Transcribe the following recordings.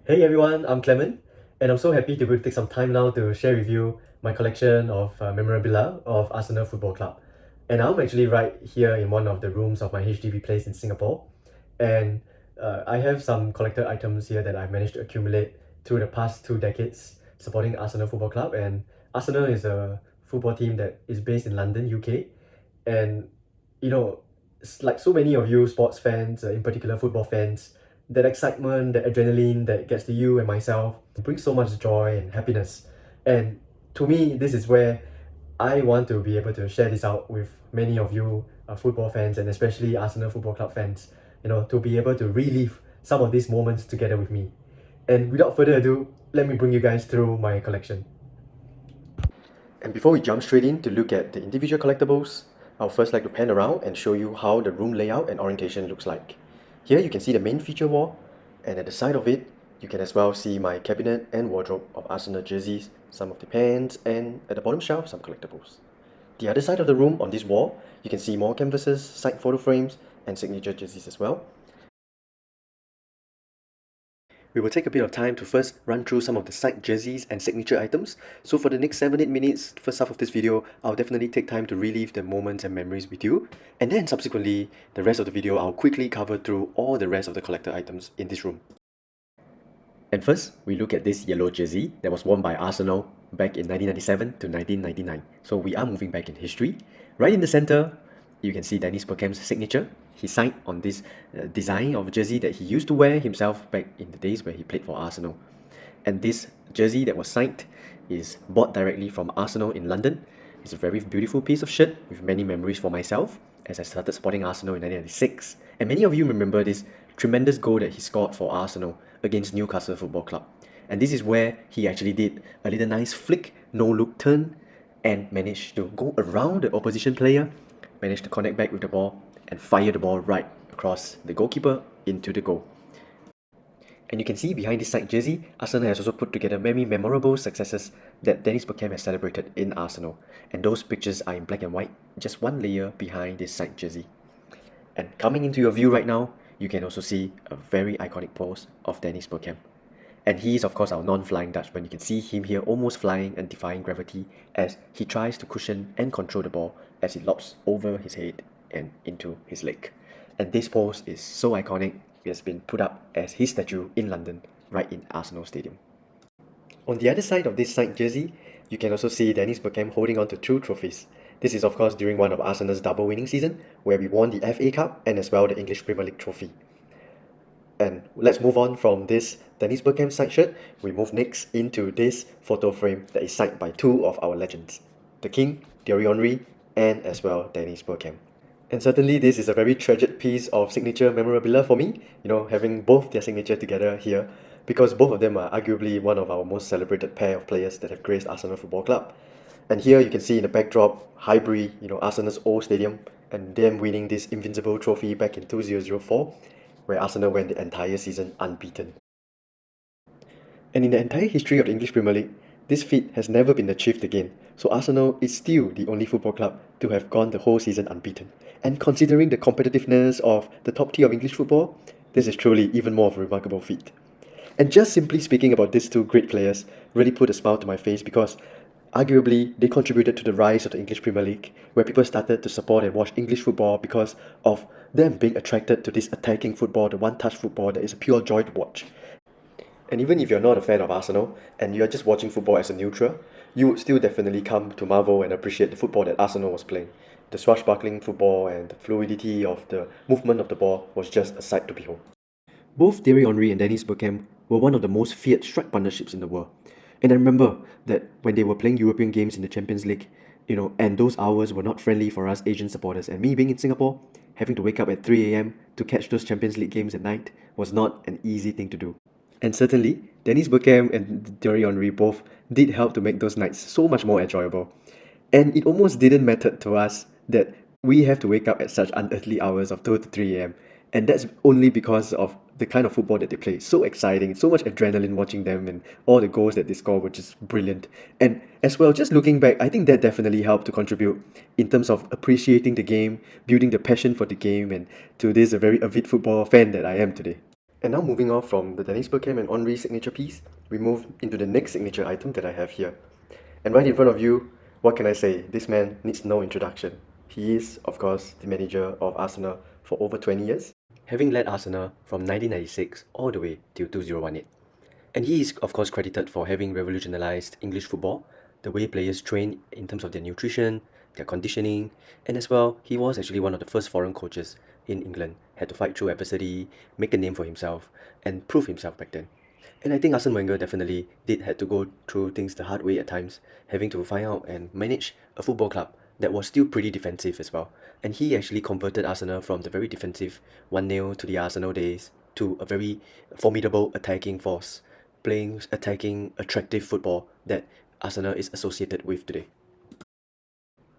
Hey everyone, I'm Clement, and I'm so happy to be able to take some time now to share with you my collection of memorabilia of Arsenal Football Club. And I'm actually right here in one of the rooms of my HDB place in Singapore. And I have some collector items here that I've managed to accumulate through the past 2 decades supporting Arsenal Football Club. And Arsenal is a football team that is based in London, UK. And you know, like so many of you sports fans, in particular football fans, that excitement, that adrenaline that gets to you and myself brings so much joy and happiness. And to me, this is where I want to be able to share this out with many of you football fans and especially Arsenal Football Club fans, to be able to relive some of these moments together with me. And without further ado, let me bring you guys through my collection. And before we jump straight in to look at the individual collectibles, I'll first like to pan around and show you how the room layout and orientation looks like. Here you can see the main feature wall, and at the side of it, you can as well see my cabinet and wardrobe of Arsenal jerseys, some of the pants, and at the bottom shelf, some collectibles. The other side of the room on this wall, you can see more canvases, side photo frames, and signature jerseys as well. We will take a bit of time to first run through some of the side jerseys and signature items. So for the next 7-8 minutes, first half of this video, I'll definitely take time to relive the moments and memories with you. And then subsequently, the rest of the video, I'll quickly cover through all the rest of the collector items in this room. And first, we look at this yellow jersey that was worn by Arsenal back in 1997 to 1999. So we are moving back in history. Right in the center, you can see Dennis Bergkamp's signature. He signed on this design of jersey that he used to wear himself back in the days where he played for Arsenal. And this jersey that was signed is bought directly from Arsenal in London. It's a very beautiful piece of shirt with many memories for myself as I started supporting Arsenal in 1996. And many of you remember this tremendous goal that he scored for Arsenal against Newcastle Football Club. And this is where he actually did a little nice flick, no-look turn, and managed to go around the opposition player, managed to connect back with the ball, and fire the ball right across the goalkeeper into the goal. And you can see behind this side jersey, Arsenal has also put together many memorable successes that Dennis Bergkamp has celebrated in Arsenal. And those pictures are in black and white, just one layer behind this side jersey. And coming into your view right now, you can also see a very iconic pose of Dennis Bergkamp. And he is of course our non-flying Dutchman. You can see him here almost flying and defying gravity as he tries to cushion and control the ball as it lobs over his head and into his leg. And this pose is so iconic, it has been put up as his statue in London, right in Arsenal Stadium. On the other side of this side jersey, you can also see Dennis Bergkamp holding on to 2 trophies. This is of course during one of Arsenal's double winning season, where we won the FA Cup and as well the English Premier League trophy. And let's move on from this Dennis Bergkamp side shirt. We move next into this photo frame that is signed by 2 of our legends, the King, Thierry Henry, and as well Dennis Bergkamp. And certainly this is a very treasured piece of signature memorabilia for me, having both their signature together here, because both of them are arguably one of our most celebrated pair of players that have graced Arsenal Football Club. And here you can see in the backdrop, Highbury, Arsenal's old stadium, and them winning this Invincible trophy back in 2004, where Arsenal went the entire season unbeaten. And in the entire history of the English Premier League, this feat has never been achieved again, so Arsenal is still the only football club to have gone the whole season unbeaten. And considering the competitiveness of the top tier of English football, this is truly even more of a remarkable feat. And just simply speaking about these 2 great players really put a smile to my face because arguably they contributed to the rise of the English Premier League, where people started to support and watch English football because of them being attracted to this attacking football, the one-touch football that is a pure joy to watch. And even if you're not a fan of Arsenal and you're just watching football as a neutral, you would still definitely come to marvel and appreciate the football that Arsenal was playing. The swashbuckling football and the fluidity of the movement of the ball was just a sight to behold. Both Thierry Henry and Dennis Bergkamp were one of the most feared strike partnerships in the world. And I remember that when they were playing European games in the Champions League, and those hours were not friendly for us Asian supporters. And me being in Singapore, having to wake up at 3 a.m. to catch those Champions League games at night was not an easy thing to do. And certainly, Dennis Bergkamp and Thierry Henry both did help to make those nights so much more enjoyable. And it almost didn't matter to us that we have to wake up at such unearthly hours of 2 to 3 a.m. And that's only because of the kind of football that they play. So exciting, so much adrenaline watching them, and all the goals that they score were just brilliant. And as well, just looking back, I think that definitely helped to contribute in terms of appreciating the game, building the passion for the game, and to this a very avid football fan that I am today. And now moving off from the Dennis Bergkamp and Henry signature piece, we move into the next signature item that I have here. And right in front of you, what can I say? This man needs no introduction. He is, of course, the manager of Arsenal for over 20 years, having led Arsenal from 1996 all the way till 2018. And he is, of course, credited for having revolutionized English football, the way players train in terms of their nutrition, their conditioning, and as well, he was actually one of the first foreign coaches in England, had to fight through adversity, make a name for himself, and prove himself back then. And I think Arsene Wenger definitely did had to go through things the hard way at times, having to find out and manage a football club that was still pretty defensive as well. And he actually converted Arsenal from the very defensive 1-0 to the Arsenal days to a very formidable attacking force, playing attacking attractive football that Arsenal is associated with today.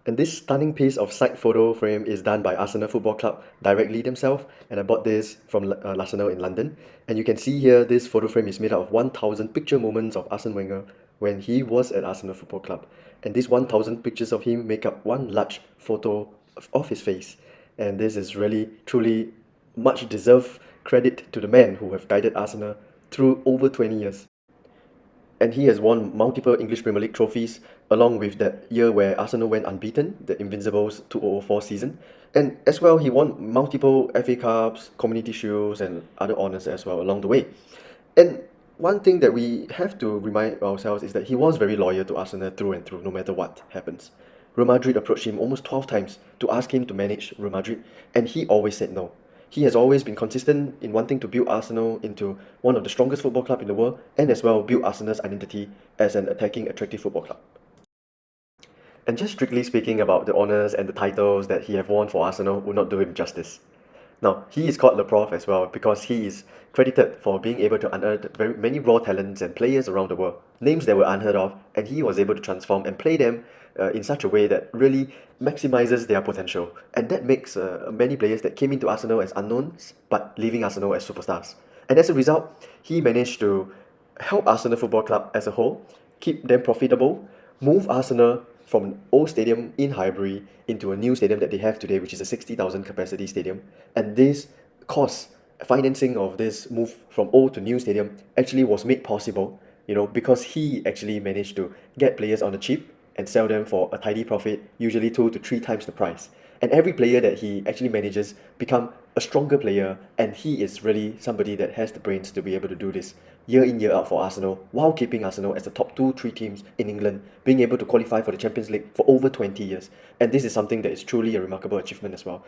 And this stunning piece of side photo frame is done by Arsenal Football Club directly themselves, and I bought this from Arsenal in London. And you can see here, this photo frame is made out of 1,000 picture moments of Arsene Wenger when he was at Arsenal Football Club. And these 1,000 pictures of him make up one large photo of his face. And this is really, truly much deserved credit to the man who have guided Arsenal through over 20 years. And he has won multiple English Premier League trophies, along with that year where Arsenal went unbeaten, the Invincibles 2004 season. And as well, he won multiple FA Cups, Community Shields, and other honours as well along the way. And one thing that we have to remind ourselves is that he was very loyal to Arsenal through and through, no matter what happens. Real Madrid approached him almost 12 times to ask him to manage Real Madrid, and he always said no. He has always been consistent in wanting to build Arsenal into one of the strongest football clubs in the world, and as well build Arsenal's identity as an attacking, attractive football club. And just strictly speaking about the honours and the titles that he have won for Arsenal would not do him justice. Now, he is called Le Prof as well because he is credited for being able to unearth very many raw talents and players around the world, names that were unheard of, and he was able to transform and play them in such a way that really maximizes their potential. And that makes many players that came into Arsenal as unknowns, but leaving Arsenal as superstars. And as a result, he managed to help Arsenal Football Club as a whole, keep them profitable, move Arsenal from an old stadium in Highbury into a new stadium that they have today, which is a 60,000 capacity stadium. And this cost, financing of this move from old to new stadium actually was made possible, because he actually managed to get players on the cheap and sell them for a tidy profit, usually 2 to 3 times the price. And every player that he actually manages become a stronger player, and he is really somebody that has the brains to be able to do this year in, year out for Arsenal, while keeping Arsenal as the top 2-3 teams in England, being able to qualify for the Champions League for over 20 years. And this is something that is truly a remarkable achievement as well.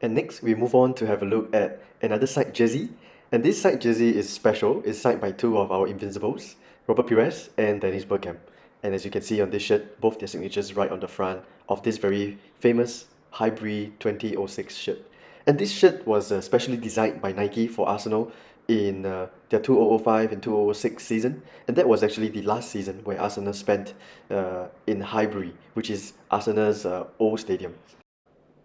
And next, we move on to have a look at another side jersey. And this side jersey is special. It's signed by two of our Invincibles, Robert Pires and Dennis Bergkamp. And as you can see on this shirt, both their signatures right on the front of this very famous Highbury 2006 shirt. And this shirt was specially designed by Nike for Arsenal in their 2005 and 2006 season. And that was actually the last season where Arsenal spent in Highbury, which is Arsenal's old stadium.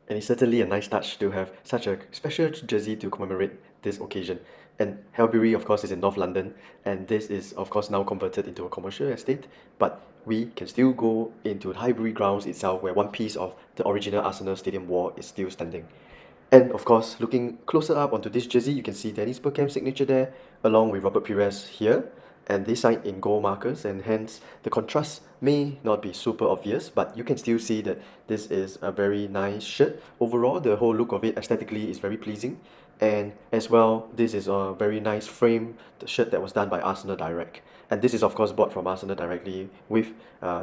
And it's certainly a nice touch to have such a special jersey to commemorate this occasion. And Highbury, of course, is in North London, and this is, of course, now converted into a commercial estate, but we can still go into Highbury grounds itself, where one piece of the original Arsenal stadium wall is still standing. And of course, looking closer up onto this jersey, you can see Dennis Bergkamp's signature there, along with Robert Pires here, and they signed in gold markers, and hence the contrast may not be super obvious, but you can still see that this is a very nice shirt. Overall, the whole look of it aesthetically is very pleasing, and as well, this is a very nice frame, the shirt that was done by Arsenal Direct. And this is of course bought from Arsenal directly with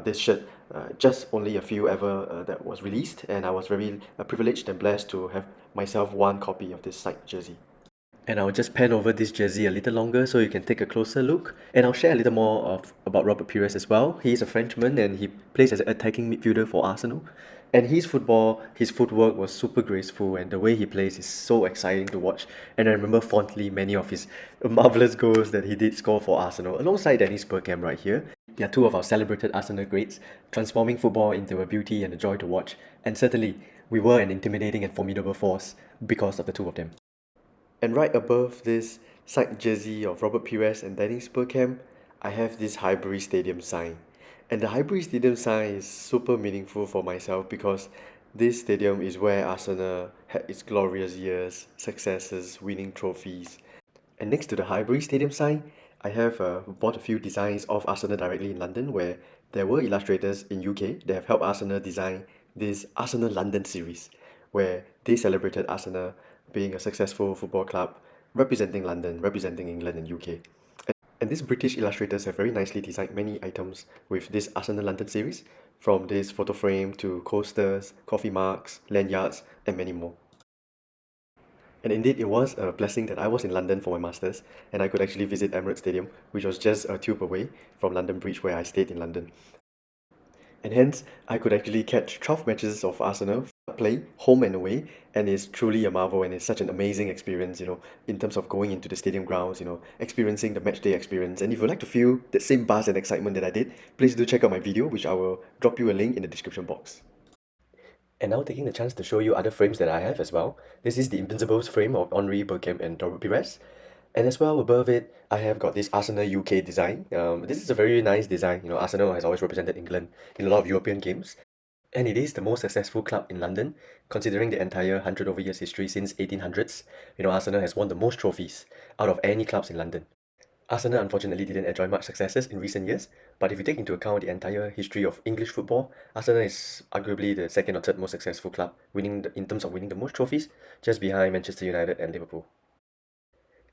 this shirt, just only a few ever that was released, and I was very privileged and blessed to have myself one copy of this side jersey. And I'll just pan over this jersey a little longer so you can take a closer look. And I'll share a little more about Robert Pires as well. He's a Frenchman and he plays as an attacking midfielder for Arsenal. And his footwork was super graceful, and the way he plays is so exciting to watch. And I remember fondly many of his marvellous goals that he did score for Arsenal, alongside Dennis Bergkamp right here. They are two of our celebrated Arsenal greats, transforming football into a beauty and a joy to watch. And certainly, we were an intimidating and formidable force because of the two of them. And right above this side jersey of Robert Pires and Dennis Bergkamp, I have this Highbury Stadium sign. And the Highbury Stadium sign is super meaningful for myself because this stadium is where Arsenal had its glorious years, successes, winning trophies. And next to the Highbury Stadium sign, I have bought a few designs of Arsenal directly in London, where there were illustrators in UK that have helped Arsenal design this Arsenal London series, where they celebrated Arsenal being a successful football club, representing London, representing England and UK. And these British illustrators have very nicely designed many items with this Arsenal London series, from this photo frame to coasters, coffee mugs, lanyards, and many more. And indeed, it was a blessing that I was in London for my masters and I could actually visit Emirates Stadium, which was just a tube away from London Bridge where I stayed in London. And hence, I could actually catch 12 matches of Arsenal play home and away, and it's truly a marvel and it's such an amazing experience, in terms of going into the stadium grounds, experiencing the match day experience. And if you'd like to feel that same buzz and excitement that I did, please do check out my video, which I will drop you a link in the description box. And now taking the chance to show you other frames that I have as well. This is the Invincibles frame of Henri, Bergkamp and Pires. And as well above it, I have got this Arsenal UK design. This is a very nice design. Arsenal has always represented England in a lot of European games. And it is the most successful club in London, considering the entire 100 over years history since 1800s. Arsenal has won the most trophies out of any clubs in London. Arsenal unfortunately didn't enjoy much successes in recent years, but if you take into account the entire history of English football, Arsenal is arguably the second or third most successful club, in terms of winning the most trophies, just behind Manchester United and Liverpool.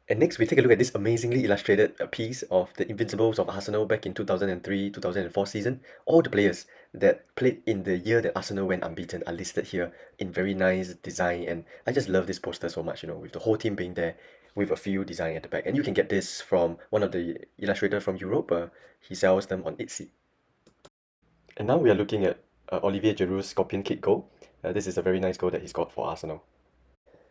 And next, we take a look at this amazingly illustrated piece of the Invincibles of Arsenal back in 2003-2004 season. All the players that played in the year that Arsenal went unbeaten are listed here in very nice design. And I just love this poster so much, with the whole team being there with a few design at the back. And you can get this from one of the illustrators from Europe. He sells them on Etsy. And now we are looking at Olivier Giroud's Scorpion Kick goal. This is a very nice goal that he scored for Arsenal.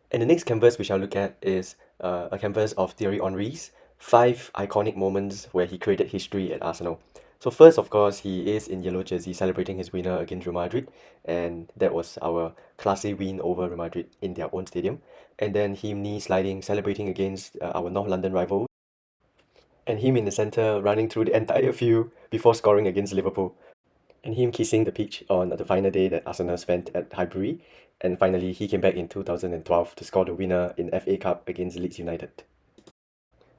And the next canvas we shall look at is a canvas of Thierry Henry's 5 iconic moments where he created history at Arsenal. So first, of course, he is in yellow jersey celebrating his winner against Real Madrid, and that was our classy win over Real Madrid in their own stadium. And then him knee sliding, celebrating against our North London rival, and him in the centre running through the entire field before scoring against Liverpool, and him kissing the pitch on the final day that Arsenal spent at Highbury. And finally, he came back in 2012 to score the winner in FA Cup against Leeds United.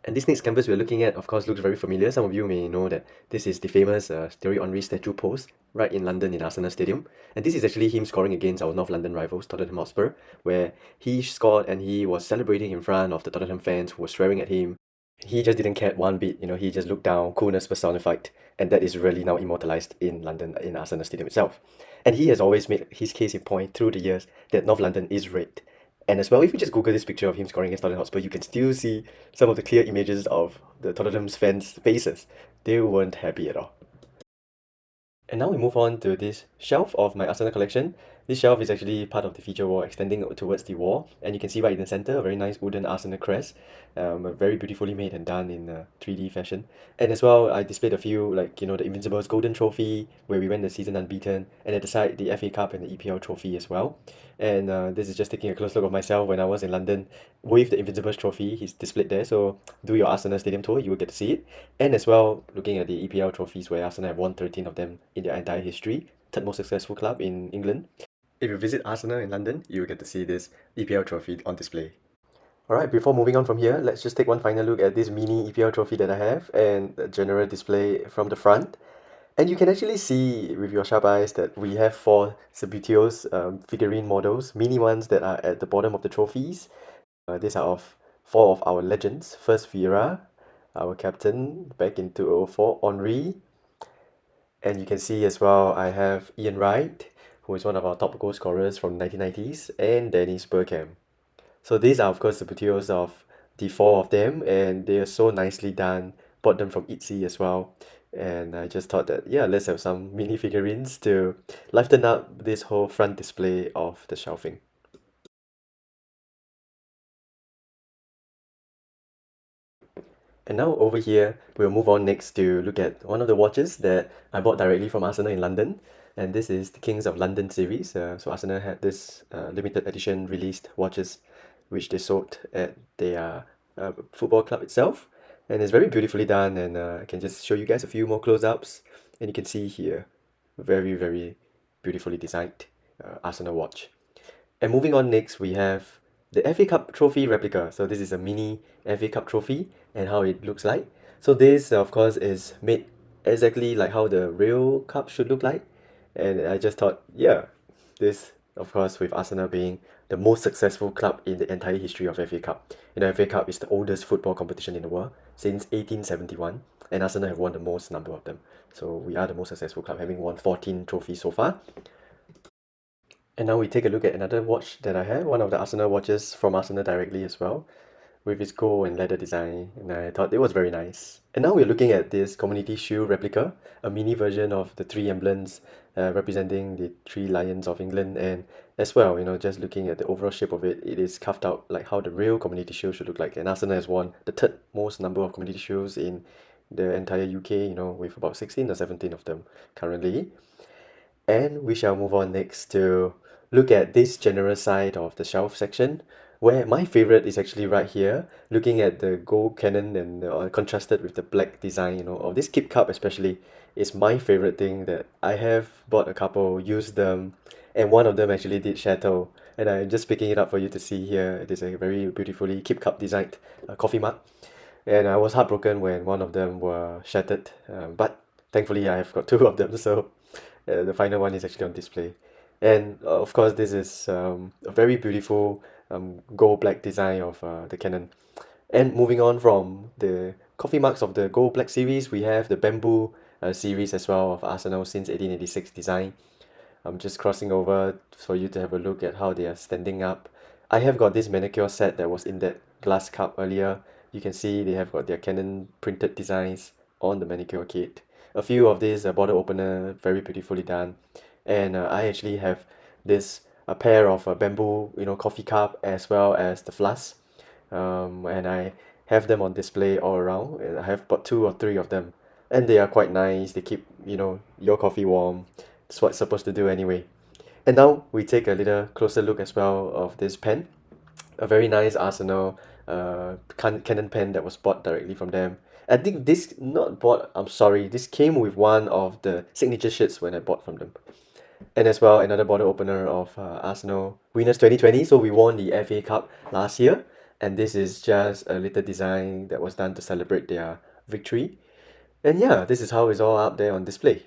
And this next canvas we're looking at, of course, looks very familiar. Some of you may know that this is the famous Thierry Henry statue pose right in London in Arsenal Stadium. And this is actually him scoring against our North London rivals, Tottenham Hotspur, where he scored and he was celebrating in front of the Tottenham fans who were swearing at him. He just didn't care one bit, he just looked down, coolness personified, and that is really now immortalized in London, in Arsenal Stadium itself. And he has always made his case in point through the years that North London is red. And as well, if you just Google this picture of him scoring against Tottenham Hotspur, you can still see some of the clear images of the Tottenham's fans' faces. They weren't happy at all. And now we move on to this shelf of my Arsenal collection. This shelf is actually part of the feature wall extending towards the wall, and you can see right in the center a very nice wooden Arsenal crest, very beautifully made and done in a 3D fashion. And as well, I displayed a few, like the Invincibles Golden Trophy where we went the season unbeaten, and at the side the FA Cup and the EPL Trophy as well. And this is just taking a close look of myself when I was in London with the Invincibles Trophy. He's displayed there, so do your Arsenal Stadium tour, you will get to see it. And as well, looking at the EPL trophies where Arsenal have won 13 of them in their entire history, third most successful club in England. If you visit Arsenal in London, you will get to see this EPL trophy on display. Alright, before moving on from here, let's just take one final look at this mini EPL trophy that I have and the general display from the front. And you can actually see with your sharp eyes that we have 4 Subbuteo figurine models, mini ones that are at the bottom of the trophies. These are of 4 of our legends. First, Viera, our captain back in 2004, Henri. And you can see as well, I have Ian Wright, who is one of our top goal scorers from the 1990s, and Dennis Bergkamp. So these are of course the Subbuteo of the 4 of them, and they are so nicely done. Bought them from Etsy as well. And I just thought that, yeah, let's have some mini figurines to lighten up this whole front display of the shelving. And now over here, we'll move on next to look at one of the watches that I bought directly from Arsenal in London. And this is the Kings of London series. So Arsenal had this limited edition released watches which they sold at their football club itself. And it's very beautifully done, and I can just show you guys a few more close-ups. And you can see here, very, very beautifully designed Arsenal watch. And moving on next, we have the FA Cup trophy replica. So this is a mini FA Cup trophy and how it looks like. So this, of course, is made exactly like how the real cup should look like. And I just thought, yeah, this, of course, with Arsenal being the most successful club in the entire history of FA Cup. You know, FA Cup is the oldest football competition in the world since 1871, and Arsenal have won the most number of them. So we are the most successful club, having won 14 trophies so far. And now we take a look at another watch that I have, one of the Arsenal watches from Arsenal directly as well, with its gold and leather design, and I thought it was very nice. And now we're looking at this Community Shield replica, a mini version of the three emblems representing the three lions of England, and as well, you know, just looking at the overall shape of it, it is carved out like how the real Community Shield should look like. And Arsenal has won the third most number of Community Shields in the entire UK, you know, with about 16 or 17 of them currently. And we shall move on next to look at this general side of the shelf section, where my favorite is actually right here, looking at the gold cannon and contrasted with the black design, you know, of this Keep Cup especially, is my favorite thing that I have bought a couple, used them, and one of them actually did shatter. And I'm just picking it up for you to see here. It is a very beautifully Keep Cup designed coffee mug. And I was heartbroken when one of them were shattered, but thankfully I have got two of them, so the final one is actually on display. And of course, this is a very beautiful gold black design of the cannon. And moving on from the coffee mugs of the gold black series, we have the bamboo series as well of Arsenal since 1886 design. I'm just crossing over for you to have a look at how they are standing up. I have got this manicure set that was in that glass cup earlier. You can see they have got their Canon printed designs on the manicure kit. A few of these bottle opener, very beautifully done. And I actually have this a pair of bamboo, you know, coffee cup as well as the flask. And I have them on display all around. And I have about two or three of them, and they are quite nice. They keep, you know, your coffee warm. That's what it's supposed to do anyway. And now we take a little closer look as well of this pen, a very nice Arsenal Canon pen that was bought directly from them. I think this not bought, I'm sorry, this came with one of the signature shirts when I bought from them. And as well, another bottle opener of Arsenal Winners 2020. So we won the FA Cup last year, and this is just a little design that was done to celebrate their victory. And yeah, this is how it's all up there on display.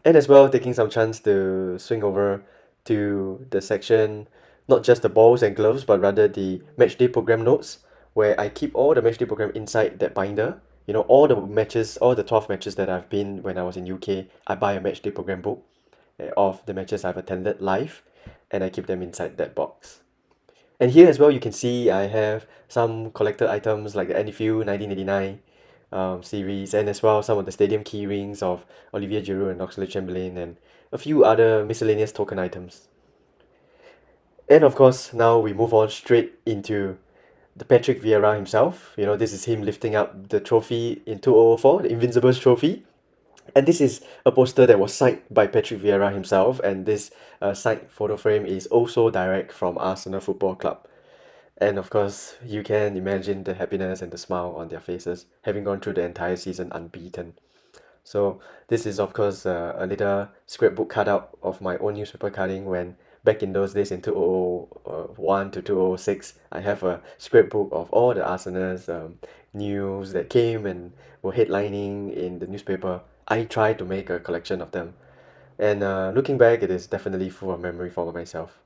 And as well, taking some chance to swing over to the section, not just the balls and gloves, but rather the matchday program notes, where I keep all the matchday program inside that binder. You know, all the matches, all the 12 matches that I've been when I was in UK, I buy a matchday program book of the matches I've attended live, and I keep them inside that box. And here as well, you can see I have some collector items like the Anfield 1989 series, and as well some of the stadium key rings of Olivier Giroud and Oxlade-Chamberlain, and a few other miscellaneous token items. And of course, now we move on straight into the Patrick Vieira himself. You know, this is him lifting up the trophy in 2004, the Invincibles trophy. And this is a poster that was signed by Patrick Vieira himself, and this signed photo frame is also direct from Arsenal Football Club. And of course, you can imagine the happiness and the smile on their faces, having gone through the entire season unbeaten. So this is of course a little scrapbook cutout of my own newspaper cutting when back in those days in 2001 to 2006, I have a scrapbook of all the Arsenal's news that came and were headlining in the newspaper. I tried to make a collection of them, and looking back, it is definitely full of memory for myself.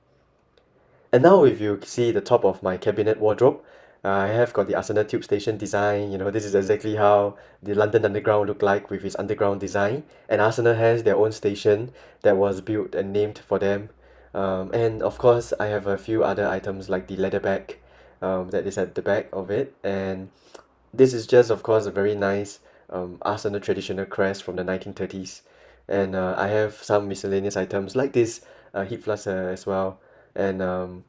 And now if you see the top of my cabinet wardrobe, I have got the Arsenal tube station design. You know, this is exactly how the London Underground look like with its underground design. And Arsenal has their own station that was built and named for them. And of course, I have a few other items like the leather bag that is at the back of it. And this is just, of course, a very nice Arsenal traditional crest from the 1930s. And I have some miscellaneous items like this hip flask as well. And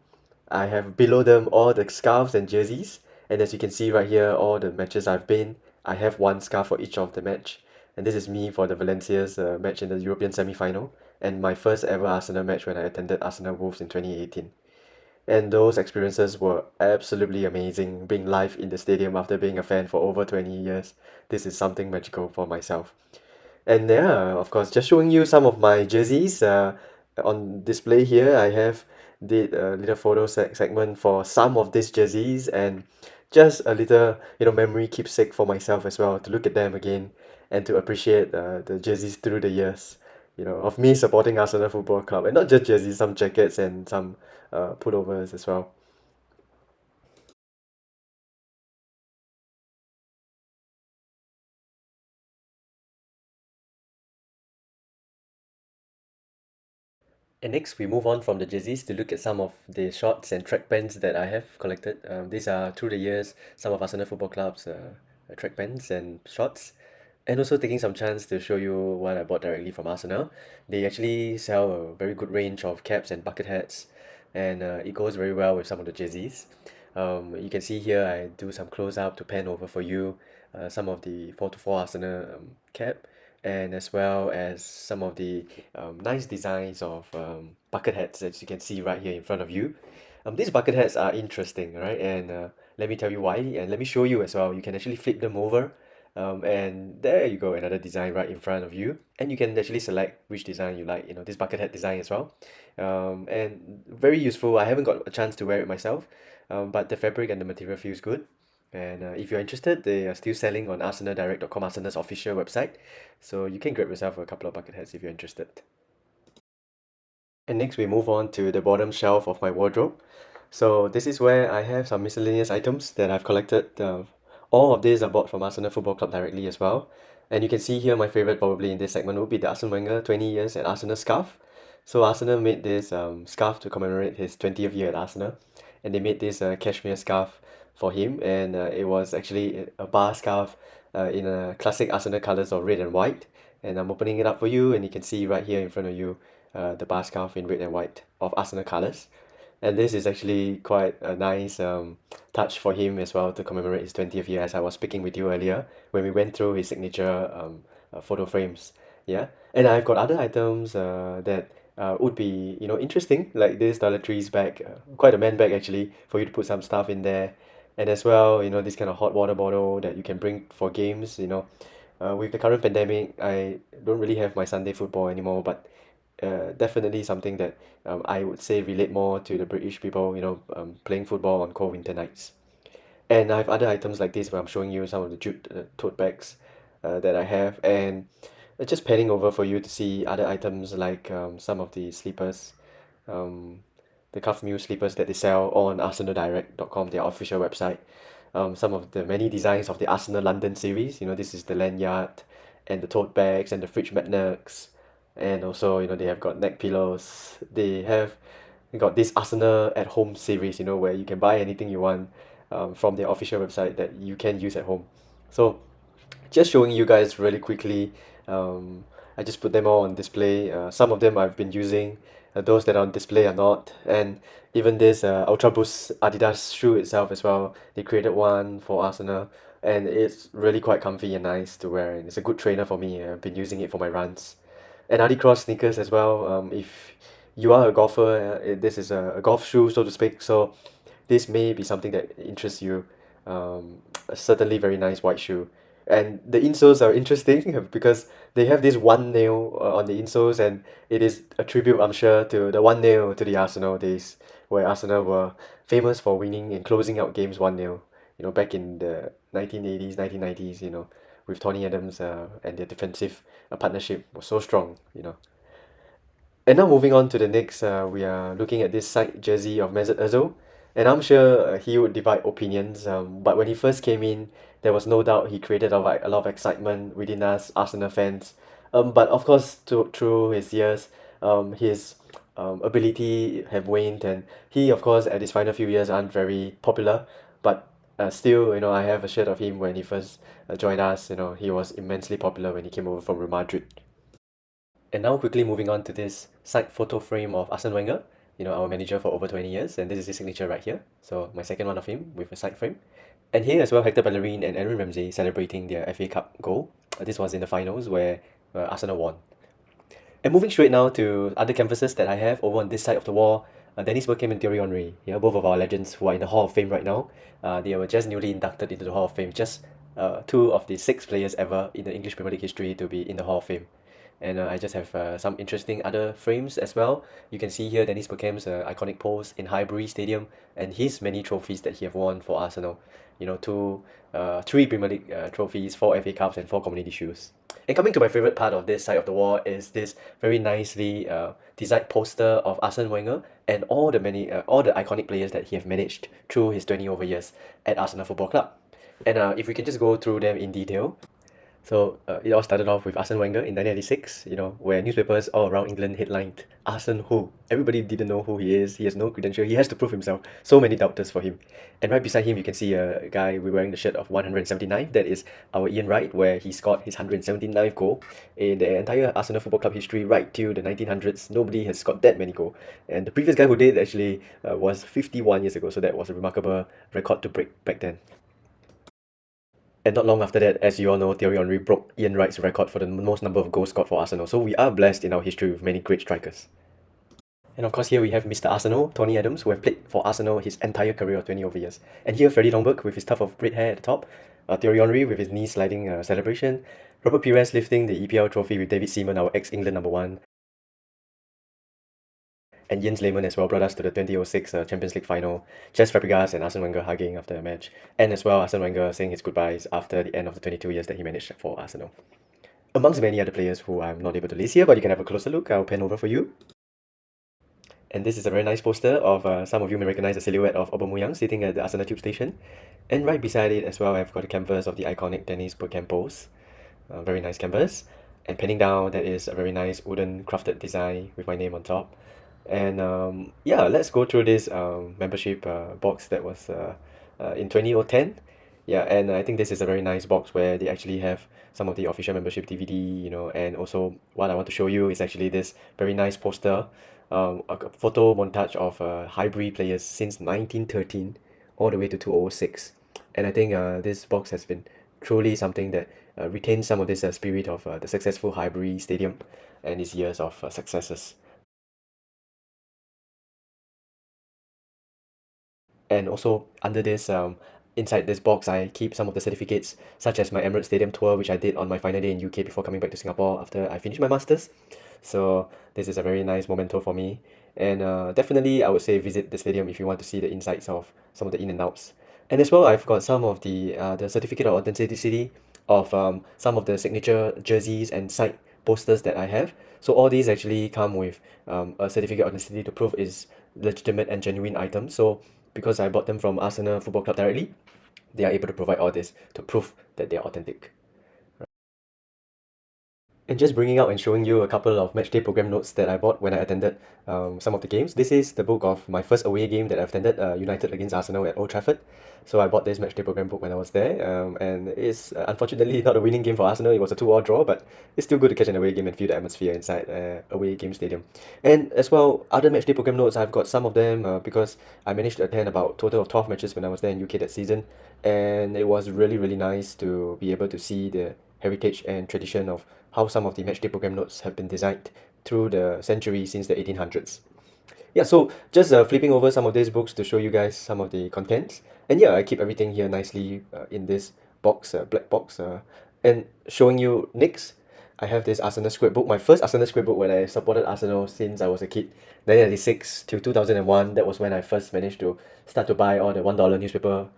I have below them all the scarves and jerseys. And as you can see right here, all the matches I've been, I have one scarf for each of the match. And this is me for the Valencia's match in the European semi-final, and my first ever Arsenal match when I attended Arsenal Wolves in 2018. And those experiences were absolutely amazing, being live in the stadium after being a fan for over 20 years. This is something magical for myself. And yeah, of course, just showing you some of my jerseys on display here. I have did a little photo segment for some of these jerseys, and just a little, memory keepsake for myself as well to look at them again and to appreciate the jerseys through the years, of me supporting Arsenal Football Club, and not just jerseys, some jackets and some pullovers as well. And next, we move on from the jerseys to look at some of the shorts and track pants that I have collected. These are through the years some of Arsenal Football Club's track pants and shorts. And also taking some chance to show you what I bought directly from Arsenal. They actually sell a very good range of caps and bucket hats, and it goes very well with some of the jerseys. You can see here I do some close up to pan over for you some of the 4-4 Arsenal cap, and as well as some of the nice designs of bucket hats as you can see right here in front of you. These bucket hats are interesting, right? And let me tell you why, and let me show you as well. You can actually flip them over, and there you go, another design right in front of you. And you can actually select which design you like, this bucket hat design as well. And very useful. I haven't got a chance to wear it myself, but the fabric and the material feels good. And if you're interested, they are still selling on arsenaldirect.com, Arsenal's official website. So you can grab yourself a couple of bucket hats if you're interested. And next we move on to the bottom shelf of my wardrobe. So this is where I have some miscellaneous items that I've collected. All of these are bought from Arsenal Football Club directly as well. And you can see here my favorite probably in this segment would be the Arsene Wenger 20 years at Arsenal scarf. So Arsenal made this scarf to commemorate his 20th year at Arsenal. And they made this cashmere scarf for him. And it was actually a bar scarf in a classic Arsenal colors of red and white. And I'm opening it up for you, and you can see right here in front of you the bar scarf in red and white of Arsenal colors. And this is actually quite a nice touch for him as well to commemorate his 20th year, as I was speaking with you earlier when we went through his signature photo frames. Yeah, and I've got other items that would be interesting, like this toiletries bag, quite a man bag actually, for you to put some stuff in there, and as well this kind of hot water bottle that you can bring for games. With the current pandemic, I don't really have my Sunday football anymore, but definitely something that I would say relate more to the British people, playing football on cold winter nights. And I have other items like this where I'm showing you some of the jute tote bags that I have, and just panning over for you to see other items like some of the sleepers, um, the cuff mule sleepers that they sell on arsenaldirect.com, their official website. Some of the many designs of the Arsenal London series. This is the lanyard and the tote bags and the fridge magnets, and also they have got neck pillows. They have got this Arsenal at home series, where you can buy anything you want from their official website that you can use at home. So just showing you guys really quickly. I just put them all on display. Some of them I've been using, those that are on display are not. And even this Ultra Boost Adidas shoe itself as well, they created one for Arsenal, and it's really quite comfy and nice to wear, and it's a good trainer for me. I've been using it for my runs. And Adicross sneakers as well. If you are a golfer, this is a golf shoe, so to speak. So this may be something that interests you. A certainly very nice white shoe. And the insoles are interesting because they have this one nail on the insoles, and it is a tribute, I'm sure, to the one nail to the Arsenal days, where Arsenal were famous for winning and closing out games 1-0. Back in the 1980s, 1990s, with Tony Adams and their defensive partnership was so strong. And now moving on to the next, we are looking at this side jersey of Mesut Ozil, and I'm sure he would divide opinions. But when he first came in, there was no doubt he created a lot of excitement within us Arsenal fans. But of course, through his years, his ability have waned, and he, of course, at his final few years aren't very popular. But still, I have a shirt of him when he first joined us. He was immensely popular when he came over from Real Madrid. And now quickly moving on to this side photo frame of Arsene Wenger, our manager for over 20 years, and this is his signature right here. So my second one of him with a side frame. And here as well, Hector Bellerin and Aaron Ramsey celebrating their FA Cup goal. This was in the finals where Arsenal won. And moving straight now to other canvases that I have over on this side of the wall, Dennis Bergkamp and Thierry Henry, both of our legends who are in the Hall of Fame right now. They were just newly inducted into the Hall of Fame, just two of the six players ever in the English Premier League history to be in the Hall of Fame. And I just have some interesting other frames as well. You can see here Dennis Bergkamp's iconic pose in Highbury Stadium and his many trophies that he have won for Arsenal. You know, three Premier League trophies, four FA Cups, and four Community Shields. And coming to my favorite part of this side of the wall is this very nicely designed poster of Arsene Wenger and all the iconic players that he have managed through his 20 over years at Arsenal Football Club. And if we can just go through them in detail. So it all started off with Arsene Wenger in 1996, you know, where newspapers all around England headlined Arsene who? Everybody didn't know who he is. He has no credential. He has to prove himself. So many doubters for him. And right beside him, you can see a guy wearing the shirt of 179. That is our Ian Wright, where he scored his 179th goal in the entire Arsenal Football Club history right till the 1900s. Nobody has scored that many goals. And the previous guy who did actually was 51 years ago. So that was a remarkable record to break back then. And not long after that, as you all know, Thierry Henry broke Ian Wright's record for the most number of goals scored for Arsenal. So we are blessed in our history with many great strikers. And of course, here we have Mr. Arsenal, Tony Adams, who have played for Arsenal his entire career of 20 over years. And here, Freddie Ljungberg with his tuft of red hair at the top, Thierry Henry with his knee sliding celebration, Robert Pires lifting the EPL trophy with David Seaman, our ex-England number one, and Jens Lehmann as well brought us to the 2006 Champions League final. Jess Fabregas and Arsene Wenger hugging after the match. And as well, Arsene Wenger saying his goodbyes after the end of the 22 years that he managed for Arsenal. Amongst many other players who I'm not able to list here, but you can have a closer look. I'll pen over for you. And this is a very nice poster of some of you may recognize the silhouette of Aubameyang sitting at the Arsenal tube station. And right beside it as well, I've got a canvas of the iconic Dennis Bergkamp pose. Very nice canvas. And penning down, that is a very nice wooden crafted design with my name on top. And yeah, let's go through this membership box that was in 2010. Yeah, and I think this is a very nice box where they actually have some of the official membership DVD, you know, and also what I want to show you is actually this very nice poster, a photo montage of Highbury players since 1913 all the way to 2006. And I think this box has been truly something that retains some of this spirit of the successful Highbury Stadium and its years of successes. And also under this inside this box I keep some of the certificates such as my Emirates Stadium tour, which I did on my final day in UK before coming back to Singapore after I finished my masters. So this is a very nice memento for me, and definitely I would say visit the stadium if you want to see the insights of some of the in and outs. And as well, I've got some of the certificate of authenticity of some of the signature jerseys and side posters that I have. So all these actually come with a certificate of authenticity to prove is legitimate and genuine items. So because I bought them from Arsenal Football Club directly, they are able to provide all this to prove that they are authentic. And just bringing out and showing you a couple of matchday program notes that I bought when I attended some of the games. This is the book of my first away game that I attended, United against Arsenal at Old Trafford. So I bought this matchday program book when I was there, and it's unfortunately not a winning game for Arsenal. It was a 2-2 draw, but it's still good to catch an away game and feel the atmosphere inside away game stadium. And as well, other matchday program notes, I've got some of them because I managed to attend about total of 12 matches when I was there in UK that season, and it was really, really nice to be able to see the heritage and tradition of how some of the matchday program notes have been designed through the century since the 1800s. Yeah, so just flipping over some of these books to show you guys some of the contents. And yeah, I keep everything here nicely in this box, black box. And showing you next, I have this Arsenal scriptbook, my first Arsenal scriptbook when I supported Arsenal since I was a kid. 1996 to 2001, that was when I first managed to start to buy all the $1 newspaper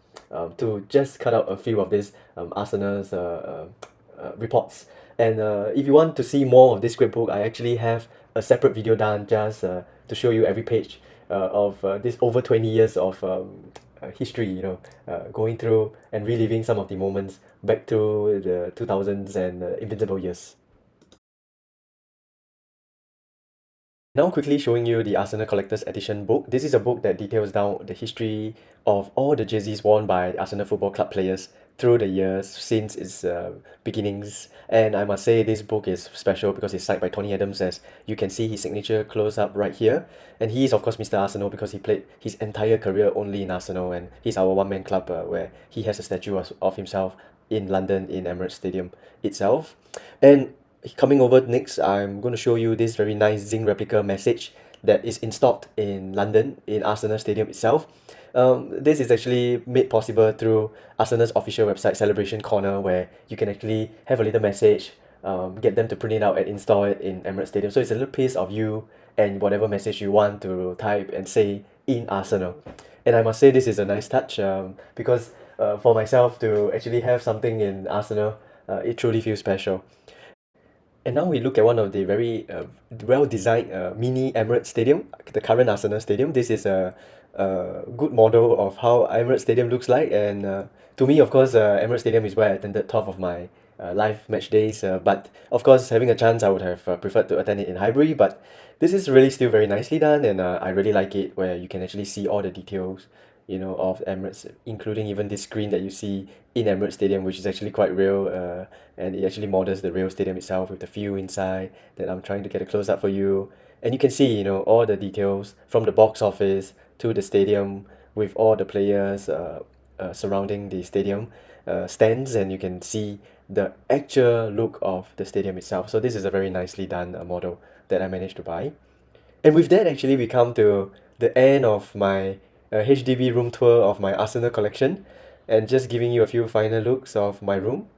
to just cut out a few of these Arsenal's reports. And if you want to see more of this scrapbook, I actually have a separate video done just to show you every page of this over 20 years of history, you know, going through and reliving some of the moments back to the 2000s and Invincible years. Now quickly showing you the Arsenal Collector's Edition book. This is a book that details down the history of all the jerseys worn by Arsenal Football Club players through the years since its beginnings. And I must say this book is special because it's signed by Tony Adams, as you can see his signature close up right here. And he is of course Mr. Arsenal because he played his entire career only in Arsenal, and he's our one-man club where he has a statue of himself in London in Emirates Stadium itself. And coming over next, I'm going to show you this very nice zinc replica message that is installed in London in Arsenal Stadium itself. This is actually made possible through Arsenal's official website, Celebration Corner, where you can actually have a little message get them to print it out and install it in Emirates Stadium. So it's a little piece of you and whatever message you want to type and say in Arsenal. And I must say this is a nice touch, because for myself to actually have something in Arsenal, it truly feels special. And now we look at one of the very well-designed mini Emirates Stadium, the current Arsenal Stadium. This is a good model of how Emirates Stadium looks like. And to me, of course, Emirates Stadium is where I attended top of my live match days. But of course, having a chance, I would have preferred to attend it in Highbury. But this is really still very nicely done, and I really like it where you can actually see all the details, of Emirates, including even this screen that you see in Emirates Stadium, which is actually quite real, and it actually models the real stadium itself with the view inside that I'm trying to get a close up for you. And you can see, all the details from the box office to the stadium with all the players surrounding the stadium stands, and you can see the actual look of the stadium itself. So this is a very nicely done model that I managed to buy. And with that, actually, we come to the end of my HDB room tour of my Arsenal collection, and just giving you a few final looks of my room.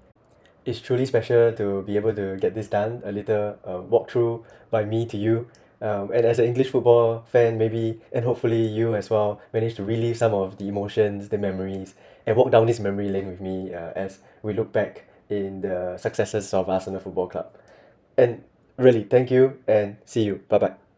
It's truly special to be able to get this done, a little walkthrough by me to you. And as an English football fan, maybe, and hopefully you as well, manage to relive some of the emotions, the memories, and walk down this memory lane with me as we look back in the successes of Arsenal Football Club. And really, thank you and see you. Bye bye.